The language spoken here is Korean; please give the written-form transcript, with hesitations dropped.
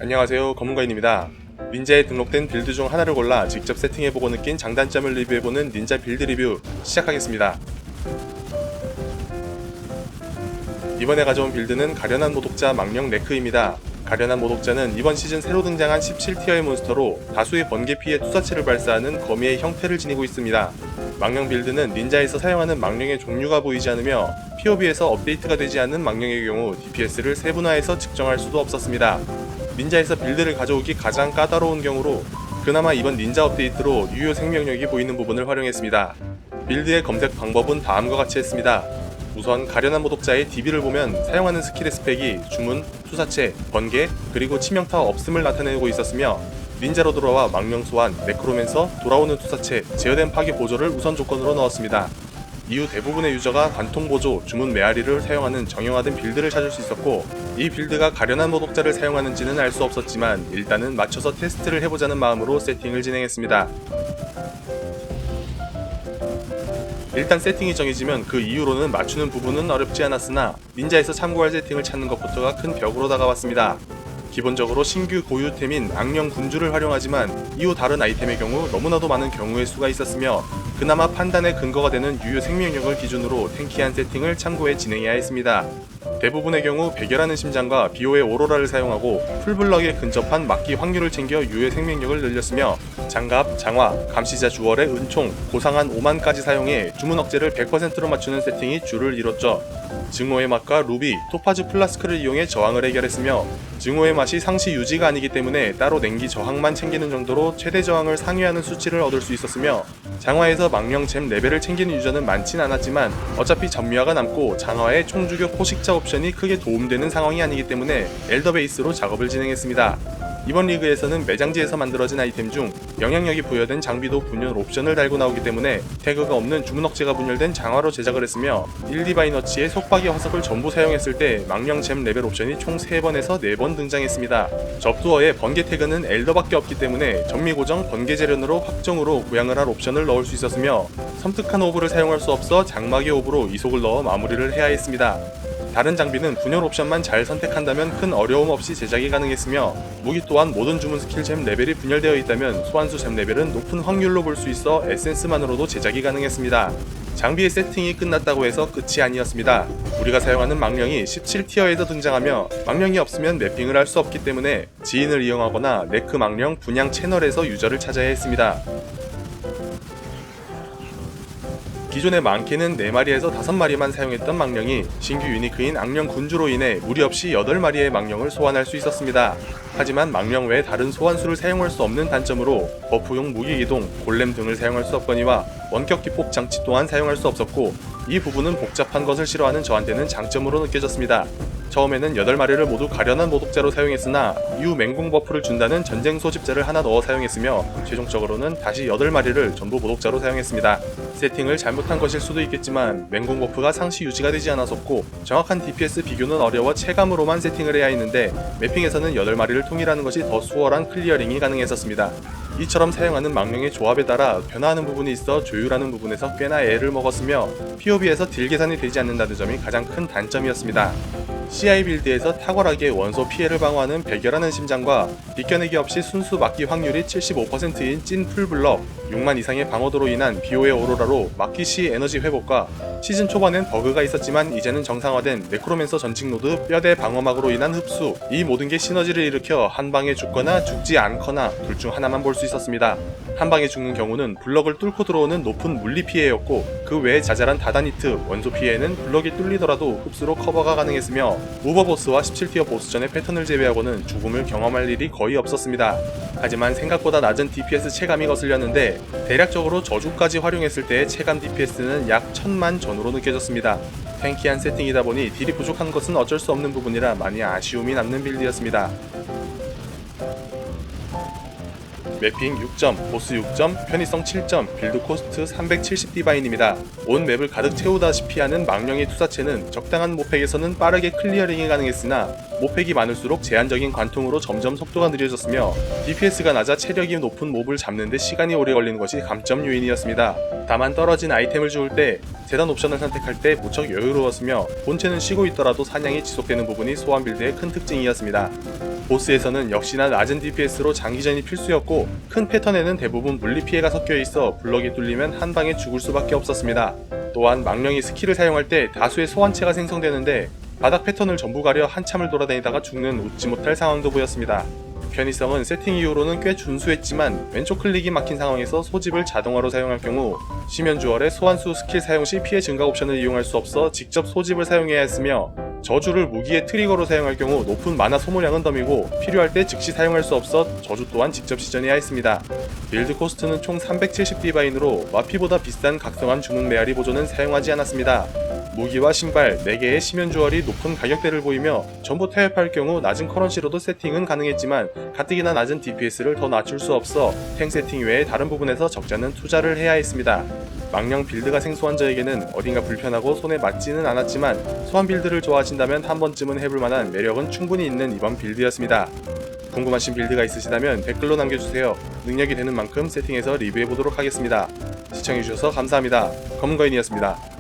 안녕하세요, 검은거인입니다. 닌자에 등록된 빌드 중 하나를 골라 직접 세팅해보고 느낀 장단점을 리뷰해보는 닌자 빌드 리뷰 시작하겠습니다. 이번에 가져온 빌드는 가련한 모독자 망령 네크입니다. 가련한 모독자는 이번 시즌 새로 등장한 17티어의 몬스터로 다수의 번개 피해 투사체를 발사하는 거미의 형태를 지니고 있습니다. 망령 빌드는 닌자에서 사용하는 망령의 종류가 보이지 않으며 POB에서 업데이트가 되지 않는 망령의 경우 DPS를 세분화해서 측정할 수도 없었습니다. 닌자에서 빌드를 가져오기 가장 까다로운 경우로 그나마 이번 닌자 업데이트로 유효 생명력이 보이는 부분을 활용했습니다. 빌드의 검색 방법은 다음과 같이 했습니다. 우선 가련한 모독자의 DB를 보면 사용하는 스킬의 스펙이 주문, 투사체, 번개, 그리고 치명타 없음을 나타내고 있었으며 닌자로 돌아와 망령 소환, 네크로맨서, 돌아오는 투사체, 제어된 파괴 보조를 우선 조건으로 넣었습니다. 이후 대부분의 유저가 관통 보조, 주문 메아리를 사용하는 정형화된 빌드를 찾을 수 있었고 이 빌드가 가련한 모독자를 사용하는지는 알 수 없었지만 일단은 맞춰서 테스트를 해보자는 마음으로 세팅을 진행했습니다. 일단 세팅이 정해지면 그 이후로는 맞추는 부분은 어렵지 않았으나 닌자에서 참고할 세팅을 찾는 것부터가 큰 벽으로 다가왔습니다. 기본적으로 신규 고유템인 악령 군주를 활용하지만 이후 다른 아이템의 경우 너무나도 많은 경우의 수가 있었으며 그나마 판단의 근거가 되는 유효 생명력을 기준으로 탱키한 세팅을 참고해 진행해야 했습니다. 대부분의 경우 백열하는 심장과 비오의 오로라를 사용하고 풀블럭에 근접한 막기 확률을 챙겨 유효 생명력을 늘렸으며 장갑, 장화, 감시자 주얼의 은총, 고상한 오만까지 사용해 주문 억제를 100%로 맞추는 세팅이 주를 이뤘죠. 증오의 맛과 루비, 토파즈 플라스크를 이용해 저항을 해결했으며 증오의 맛이 상시 유지가 아니기 때문에 따로 냉기 저항만 챙기는 정도로 최대 저항을 상회하는 수치를 얻을 수 있었으며 장화에서 망령 잼 레벨을 챙기는 유저는 많진 않았지만 어차피 전미화가 남고 장화의 총주격 포식자 옵션이 크게 도움되는 상황이 아니기 때문에 엘더 베이스로 작업을 진행했습니다. 이번 리그에서는 매장지에서 만들어진 아이템 중 영향력이 부여된 장비도 분열 옵션을 달고 나오기 때문에 태그가 없는 주문 억제가 분열된 장화로 제작을 했으며 1디바이너치의 속박의 화석을 전부 사용했을 때 망령 잼 레벨 옵션이 총 3번에서 4번 등장했습니다. 접두어의 번개 태그는 엘더밖에 없기 때문에 전미 고정 번개 재련으로 확정으로 구양을 할 옵션을 넣을 수 있었으며 섬뜩한 오브를 사용할 수 없어 장막의 오브로 이속을 넣어 마무리를 해야 했습니다. 다른 장비는 분열 옵션만 잘 선택한다면 큰 어려움 없이 제작이 가능했으며 무기 또한 모든 주문 스킬 잼 레벨이 분열되어 있다면 소환수 잼 레벨은 높은 확률로 볼 수 있어 에센스만으로도 제작이 가능했습니다. 장비의 세팅이 끝났다고 해서 끝이 아니었습니다. 우리가 사용하는 망령이 17티어에서 등장하며 망령이 없으면 매핑을 할 수 없기 때문에 지인을 이용하거나 네크 망령 분양 채널에서 유저를 찾아야 했습니다. 기존에 많게는 4마리에서 5마리만 사용했던 망령이 신규 유니크인 악령 군주로 인해 무리 없이 8마리의 망령을 소환할 수 있었습니다. 하지만 망령 외에 다른 소환수를 사용할 수 없는 단점으로 버프용 무기기동, 골렘 등을 사용할 수 없거니와 원격 기폭 장치 또한 사용할 수 없었고 이 부분은 복잡한 것을 싫어하는 저한테는 장점으로 느껴졌습니다. 처음에는 8마리를 모두 가련한 모독자로 사용했으나 이후 맹공 버프를 준다는 전쟁 소집자를 하나 넣어 사용했으며 최종적으로는 다시 8마리를 전부 모독자로 사용했습니다. 세팅을 잘못한 것일 수도 있겠지만 맹공 버프가 상시 유지가 되지 않았었고 정확한 DPS 비교는 어려워 체감으로만 세팅을 해야 했는데 매핑에서는 8마리를 통일하는 것이 더 수월한 클리어링이 가능했었습니다. 이처럼 사용하는 망령의 조합에 따라 변화하는 부분이 있어 조율하는 부분에서 꽤나 애를 먹었으며 POB에서 딜 계산이 되지 않는다는 점이 가장 큰 단점이었습니다. CI 빌드에서 탁월하게 원소 피해를 방어하는 백열하는 심장과 비껴내기 없이 순수 막기 확률이 75%인 찐 풀블럭, 6만 이상의 방어도로 인한 비오의 오로라로 막기 시 에너지 회복과 시즌 초반엔 버그가 있었지만 이제는 정상화된 네크로맨서 전직 노드 뼈대 방어막으로 인한 흡수, 이 모든 게 시너지를 일으켜 한 방에 죽거나 죽지 않거나 둘 중 하나만 볼 수 있었습니다. 한 방에 죽는 경우는 블럭을 뚫고 들어오는 높은 물리 피해였고 그 외에 자잘한 다단 히트, 원소 피해는 블럭이 뚫리더라도 흡수로 커버가 가능했으며 오버보스와 17티어 보스전의 패턴을 제외하고는 죽음을 경험할 일이 거의 없었습니다. 하지만 생각보다 낮은 DPS 체감이 거슬렸는데 대략적으로 저주까지 활용했을 때의 체감 DPS는 약 1000만 전후로 느껴졌습니다. 탱키한 세팅이다 보니 딜이 부족한 것은 어쩔 수 없는 부분이라 많이 아쉬움이 남는 빌드였습니다. 매핑 6점, 보스 6점, 편의성 7점, 빌드 코스트 370디바인입니다. 온 맵을 가득 채우다시피 하는 망령의 투사체는 적당한 모팩에서는 빠르게 클리어링이 가능했으나 모팩이 많을수록 제한적인 관통으로 점점 속도가 느려졌으며 DPS가 낮아 체력이 높은 몹을 잡는데 시간이 오래 걸리는 것이 감점 요인이었습니다. 다만 떨어진 아이템을 주울 때 재단 옵션을 선택할 때 무척 여유로웠으며 본체는 쉬고 있더라도 사냥이 지속되는 부분이 소환 빌드의 큰 특징이었습니다. 보스에서는 역시나 낮은 DPS로 장기전이 필수였고 큰 패턴에는 대부분 물리피해가 섞여있어 블럭이 뚫리면 한방에 죽을 수밖에 없었습니다. 또한 망령이 스킬을 사용할 때 다수의 소환체가 생성되는데 바닥 패턴을 전부 가려 한참을 돌아다니다가 죽는 웃지 못할 상황도 보였습니다. 편의성은 세팅 이후로는 꽤 준수했지만 왼쪽 클릭이 막힌 상황에서 소집을 자동화로 사용할 경우 심연주얼의 소환수 스킬 사용 시 피해 증가 옵션을 이용할 수 없어 직접 소집을 사용해야 했으며 저주를 무기의 트리거로 사용할 경우 높은 마나 소모량은 덤이고 필요할 때 즉시 사용할 수 없어 저주 또한 직접 시전해야 했습니다. 빌드 코스트는 총 370디바인으로 마피보다 비싼 각성한 주문 메아리 보조는 사용하지 않았습니다. 무기와 신발 4개의 심연주얼이 높은 가격대를 보이며 전부 타협할 경우 낮은 커런시로도 세팅은 가능했지만 가뜩이나 낮은 DPS를 더 낮출 수 없어 탱 세팅 외에 다른 부분에서 적잖은 투자를 해야 했습니다. 망령 빌드가 생소한 저에게는 어딘가 불편하고 손에 맞지는 않았지만 소환 빌드를 좋아하신다면 한 번쯤은 해볼 만한 매력은 충분히 있는 이번 빌드였습니다. 궁금하신 빌드가 있으시다면 댓글로 남겨주세요. 능력이 되는 만큼 세팅해서 리뷰해보도록 하겠습니다. 시청해주셔서 감사합니다. 검은거인이었습니다.